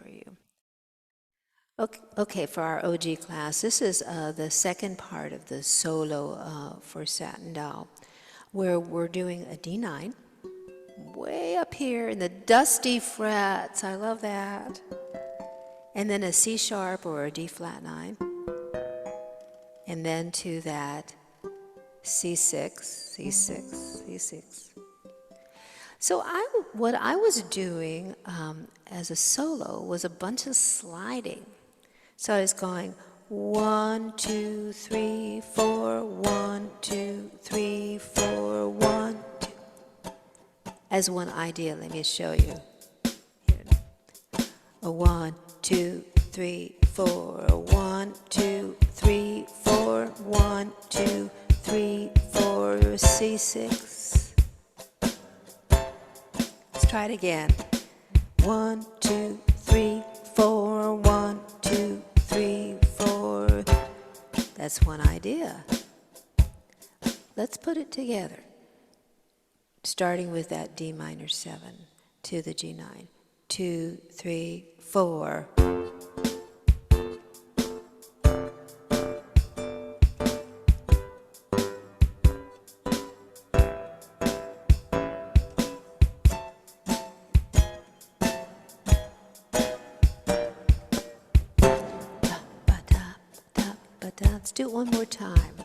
for you. Okay, for our OG class, this is the second part of the solo for Satin Doll, where we're doing a D9, way up here in the dusty frets. I love that. And then a C sharp or a D flat 9. And then to that C6, C6, C6. So what I was doing as a solo was a bunch of sliding. So I was going 1, 2, 3, 4, 1, 2, 3, 4, 1, 2. As one idea, let me show you. Here. A 1, 2, 3, 4, 1, 2, 3, 4, 1, 2, 3, 4, C6. Let's try it again. 1, 2, 3, 4, 1, 2, 3, 4. That's one idea. Let's put it together. Starting with that D minor 7 to the G9. 2, 3, 4. Let's do it one more time.